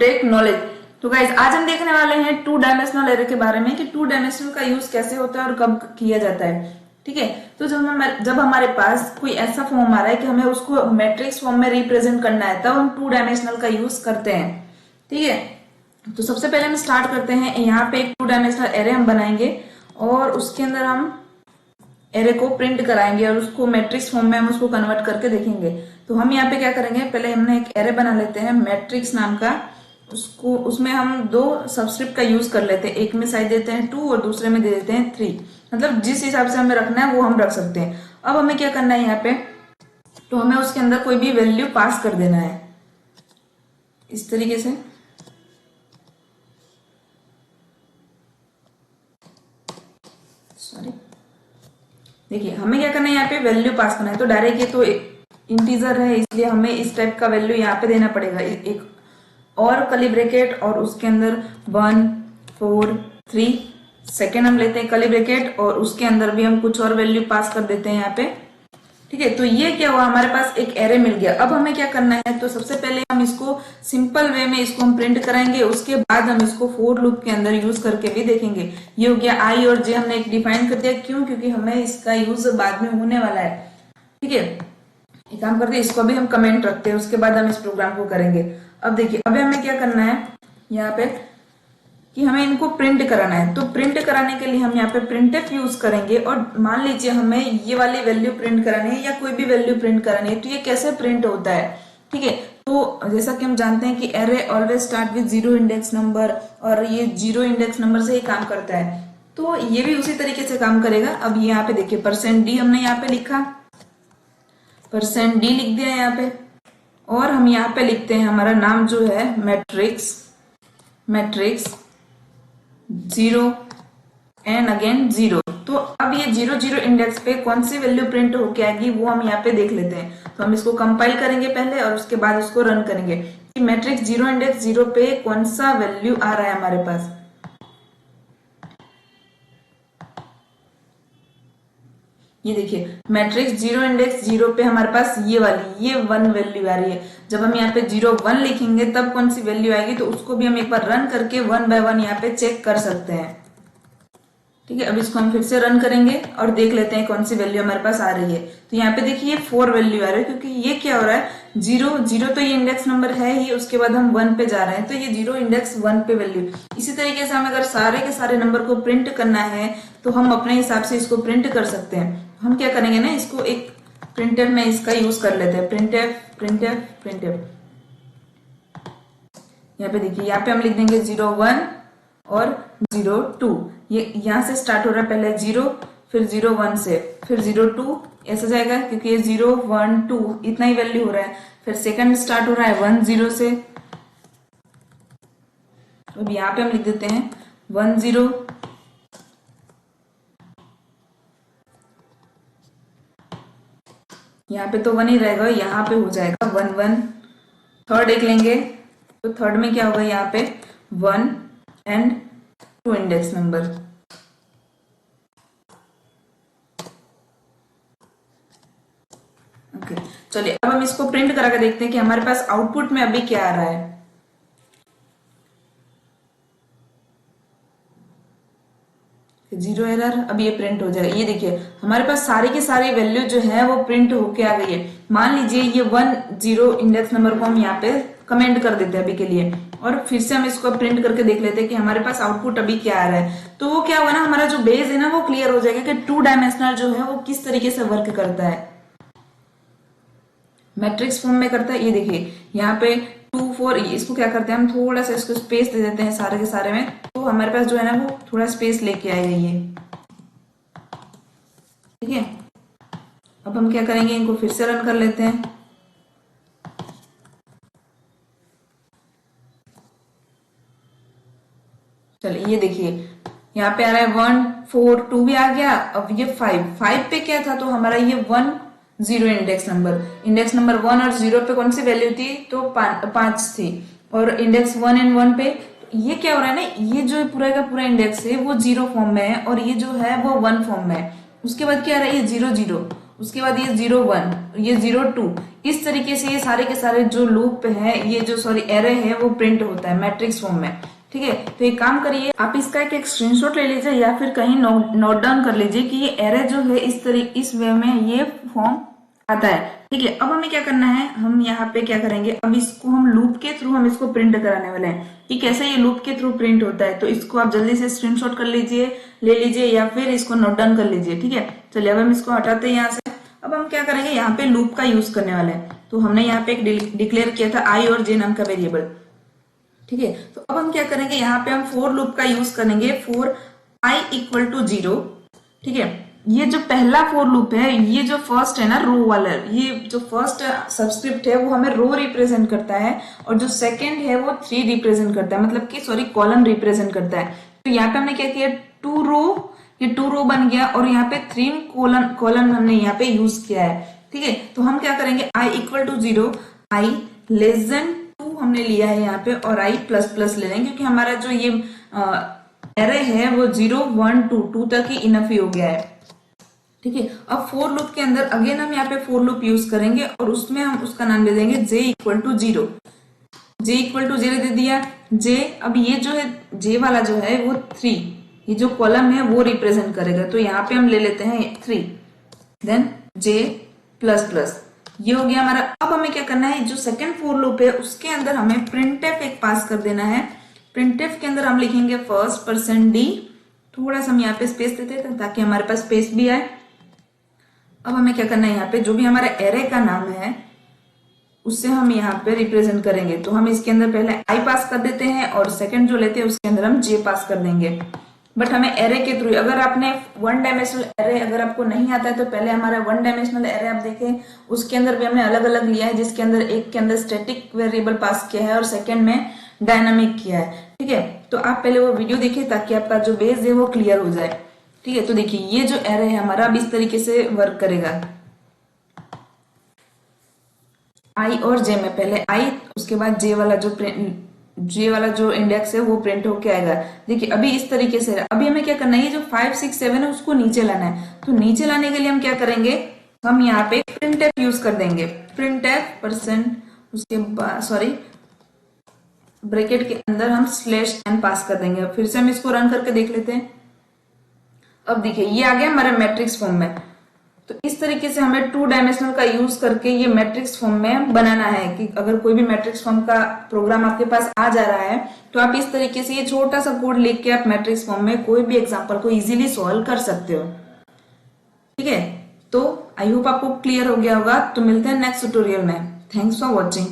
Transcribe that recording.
Take knowledge. तो guys आज हम देखने वाले हैं टू डायमेंशनल एरे के बारे में कि टू डायमेंशनल का यूज कैसे होता है और कब किया जाता है। ठीक है, तो जब हमारे पास कोई ऐसा फॉर्म आ रहा है कि हमें उसको मैट्रिक्स फॉर्म में रिप्रेजेंट करना है तब हम टू डायमेंशनल का यूज करते हैं। ठीक है, तो सबसे पहले हम स्टार्ट करते हैं। यहाँ पे एक टू डायमेंशनल एरे हम बनाएंगे और उसके अंदर हम एरे को प्रिंट कराएंगे और उसको मैट्रिक्स फॉर्म में हम उसको कन्वर्ट करके देखेंगे। तो हम यहाँ पे क्या करेंगे, पहले हमने एक एरे बना लेते हैं मैट्रिक्स नाम का। उसको उसमें हम दो सबस्क्रिप्ट का यूज कर लेते हैं, एक में साइज देते हैं 2 और दूसरे में दे देते हैं 3। मतलब जिस हिसाब से हमें रखना है वो हम रख सकते हैं। अब हमें क्या करना है यहाँ पे, तो हमें उसके अंदर कोई भी वैल्यू पास कर देना है इस तरीके से। सॉरी, देखिए हमें क्या करना है, यहाँ पे वैल्यू पास करना है। तो डायरेक्ट ये तो इंटीजर है इसलिए हमें इस टाइप का वैल्यू यहाँ पे देना पड़ेगा, एक और कर्ली ब्रैकेट और उसके अंदर 1 4 3 सेकेंड हम लेते हैं कर्ली ब्रैकेट और उसके अंदर भी हम कुछ और वैल्यू पास कर देते हैं यहाँ पे। ठीक है, तो ये क्या हुआ, हमारे पास एक एरे मिल गया। अब हमें क्या करना है, तो सबसे पहले हम इसको सिंपल वे में इसको हम प्रिंट कराएंगे, उसके बाद हम इसको फोर लूप के अंदर यूज करके भी देखेंगे। ये हो गया आई और जे हमने एक डिफाइन कर दिया, क्यों, क्योंकि हमें इसका यूज बाद में होने वाला है। ठीक है, एक काम करते हैं, इसको भी हम कमेंट रखते हैं, उसके बाद हम इस प्रोग्राम को करेंगे। अब देखिए अब हमें क्या करना है यहाँ पे कि हमें इनको प्रिंट कराना है। तो प्रिंट कराने के लिए हम यहाँ पे प्रिंटफ यूज करेंगे और मान लीजिए हमें ये वाली वैल्यू प्रिंट करानी है या कोई भी वैल्यू प्रिंट करानी है, तो ये कैसे प्रिंट होता है। ठीक है, तो जैसा कि हम जानते हैं कि array always start with 0 index number और ये 0 इंडेक्स नंबर से ही काम करता है, तो ये भी उसी तरीके से काम करेगा। अब यहाँ पे देखिए %d हमने यहाँ पे लिखा, %d लिख दिया यहाँ पे, और हम यहाँ पे लिखते हैं हमारा नाम जो है मैट्रिक्स 0 एंड अगेन 0। तो अब ये 0 0 इंडेक्स पे कौन सी वैल्यू प्रिंट होके आएगी वो हम यहाँ पे देख लेते हैं। तो हम इसको कंपाइल करेंगे पहले और उसके बाद इसको रन करेंगे कि मैट्रिक्स 0 इंडेक्स 0 पे कौन सा वैल्यू आ रहा है हमारे पास। ये देखिए मैट्रिक्स 0 इंडेक्स 0 पे हमारे पास ये वाली ये 1 वैल्यू आ रही है। जब हम यहाँ पे 0 1 लिखेंगे तब कौन सी वैल्यू आएगी, तो उसको भी हम एक बार रन करके 1 बाय 1 यहाँ पे चेक कर सकते हैं। ठीक है, अब इसको हम फिर से रन करेंगे और देख लेते हैं कौन सी वैल्यू हमारे पास आ रही है। तो यहाँ पे देखिए 4 वैल्यू आ रही है, क्योंकि ये क्या हो रहा है, 0 तो ये इंडेक्स नंबर है ही, उसके बाद हम 1 पे जा रहे हैं, तो ये 0 इंडेक्स 1 पे वैल्यू। इसी तरीके से हमें अगर सारे के सारे नंबर को प्रिंट करना है तो हम अपने हिसाब से इसको प्रिंट कर सकते हैं। हम क्या करेंगे ना, इसको एक प्रिंटफ में इसका यूज कर लेते हैं, प्रिंटफ। यहाँ पे देखिए यहाँ पे हम लिख देंगे 0 1 और 0 2। ये यहाँ से स्टार्ट हो रहा है, पहले 0 फिर 0 1 से फिर 0 2 ऐसा जाएगा, क्योंकि ये 0 1 2 इतना ही वैल्यू हो रहा है। फिर सेकंड स्टार्ट हो रहा है 1 0 से, अब यहाँ पे हम लिख देते हैं 1 0। यहाँ पे तो 1 ही रहेगा, यहाँ पे हो जाएगा 1 1। थर्ड एक लेंगे, तो थर्ड में क्या होगा, यहाँ पे 1 एंड 2 इंडेक्स नंबर। ओके, चलिए अब हम इसको प्रिंट करा के देखते हैं कि हमारे पास आउटपुट में अभी क्या आ रहा है। 0 एरर, अब ये प्रिंट हो जाएगा। ये देखिए हमारे पास सारी की सारी वैल्यू जो है वो प्रिंट होके आ गई है। मान लीजिए ये 1 0 इंडेक्स नंबर को हम यहाँ पे कमेंट कर देते हैं अभी के लिए, और फिर से हम इसको प्रिंट करके देख लेते हैं कि हमारे पास आउटपुट अभी क्या आ रहा है। तो वो क्या होगा ना, हमारा जो बेस है ना वो क्लियर हो जाएगा कि टू डायमेंशनल जो है वो किस तरीके से वर्क करता है, मैट्रिक्स फॉर्म में करता है। ये देखिए यहाँ पे 2 4, इसको क्या करते हैं हम थोड़ा सा इसको स्पेस दे देते हैं सारे के सारे में, तो हमारे पास जो है ना वो थोड़ा स्पेस लेके आएगा ये। ठीक है, अब हम क्या करेंगे, इनको फिर से रन कर लेते हैं। चलिए ये देखिए यहाँ पे आ रहा है 1 4 2 भी आ गया। अब ये 5 पे क्या था, तो हमारा ये 1 0 इंडेक्स नंबर 1 और 0 पे कौन सी वैल्यू थी, तो 5 थी, और इंडेक्स 1 एंड 1 पे ये क्या हो रहा है ना, ये जो पूरा का पूरा इंडेक्स है वो 0 फॉर्म में है और ये जो है वो 1 फॉर्म में है। उसके बाद क्या आ रहा है, ये 0 0, उसके बाद ये 0 1, ये 0 2, इस तरीके से ये सारे के सारे जो लूप है, ये जो सॉरी एरे है वो प्रिंट होता है मैट्रिक्स फॉर्म में। ठीक है, तो एक काम करिए, आप इसका एक स्क्रीनशॉट ले लीजिए या फिर कहीं नोट डाउन कर लीजिए कि ये एरे जो है इस वे में ये फॉर्म आता है। ठीक है, अब हमें क्या करना है, हम यहाँ पे क्या करेंगे, अब इसको हम लूप के थ्रू हम इसको प्रिंट कराने वाले हैं कि कैसे ये लूप के थ्रू प्रिंट होता है। तो इसको आप जल्दी से स्क्रीनशॉट कर लीजिए, ले लीजिए या फिर इसको नोट डाउन कर लीजिए। ठीक है, चलिए अब हम इसको हटाते हैं यहाँ से। अब हम क्या करेंगे, यहाँ पे लूप का यूज करने वाले हैं। तो हमने यहाँ पे एक डिक्लेयर किया था आई और जे नाम का वेरिएबल। ठीक है, तो अब हम क्या करेंगे, यहाँ पे हम फोर लूप का यूज करेंगे फॉर आई इक्वल टू 0। ठीक है, ये जो पहला फोर लूप है, ये जो फर्स्ट है ना रो वाला, ये जो फर्स्ट सबस्क्रिप्ट है वो हमें रो रिप्रेजेंट करता है और जो सेकंड है वो 3 रिप्रेजेंट करता है, मतलब कि सॉरी कॉलम रिप्रेजेंट करता है। तो यहाँ पे हमने क्या किया, 2 रो, ये 2 रो बन गया और यहाँ पे 3 कॉलम हमने यहाँ पे यूज किया है। ठीक है, तो हम क्या करेंगे, I equal to 0, I less than 2 हमने लिया है यहाँ पे और आई प्लस प्लस ले लेंगे क्योंकि हमारा जो ये एरे है वो 0 1 2 तक ही इनफ ही हो गया है। ठीक है, अब फोर लूप के अंदर अगेन हम यहाँ पे फोर लूप यूज करेंगे और उसमें हम उसका नाम दे देंगे j equal to 0। j equal to 0 दे दिया। j, अब ये जो है j वाला जो है वो 3, ये जो कॉलम है वो रिप्रेजेंट करेगा। तो यहाँ पे हम ले लेते हैं 3, देन j प्लस प्लस, ये हो गया हमारा। अब हमें क्या करना है, जो सेकंड फोर लूप है उसके अंदर हमें प्रिंटफ एक पास कर देना है। प्रिंटफ के अंदर हम लिखेंगे फर्स्ट %d, थोड़ा सा हम यहाँ पे स्पेस देते हैं ताकि हमारे पास स्पेस भी आए। अब हमें क्या करना है, यहाँ पे जो भी हमारा एरे का नाम है उससे हम यहाँ पे रिप्रेजेंट करेंगे। तो हम इसके अंदर पहले आई पास कर देते हैं और सेकंड जो लेते हैं उसके अंदर हम जे पास कर देंगे। बट हमें एरे के थ्रू, अगर आपने 1 डायमेंशनल एरे अगर आपको नहीं आता है तो पहले हमारा 1 डायमेंशनल एरे आप देखें, उसके अंदर भी हमने अलग अलग लिया है, जिसके अंदर एक के अंदर स्टैटिक वेरिएबल पास किया है और सेकेंड में डायनामिक किया है। ठीक है, तो आप पहले वो वीडियो देखिए ताकि आपका जो बेस है वो क्लियर हो जाए। ठीक है, तो देखिए ये जो एरे है हमारा अब इस तरीके से वर्क करेगा। आई और जे में पहले आई, उसके बाद जे वाला जो इंडेक्स है वो प्रिंट होके आएगा। देखिए अभी इस तरीके से, अभी हमें क्या करना है, ये जो 5 6 7 है उसको नीचे लाना है। तो नीचे लाने के लिए हम क्या करेंगे, हम यहाँ पे प्रिंटफ यूज कर देंगे। प्रिंटफ %, उसके बाद सॉरी ब्रैकेट के अंदर हम /n पास कर देंगे। फिर से हम इसको रन करके देख लेते हैं। अब देखिए ये आ गया हमारे मैट्रिक्स फॉर्म में। तो इस तरीके से हमें 2 डायमेंशनल का यूज करके ये मैट्रिक्स फॉर्म में बनाना है कि अगर कोई भी मैट्रिक्स फॉर्म का प्रोग्राम आपके पास आ जा रहा है तो आप इस तरीके से ये छोटा सा कोड लिख के आप मैट्रिक्स फॉर्म में कोई भी एग्जांपल को इजीली सॉल्व कर सकते हो। ठीक है, तो आई होप आपको क्लियर हो गया होगा। तो मिलते हैं नेक्स्ट ट्यूटोरियल में। Thanks for watching.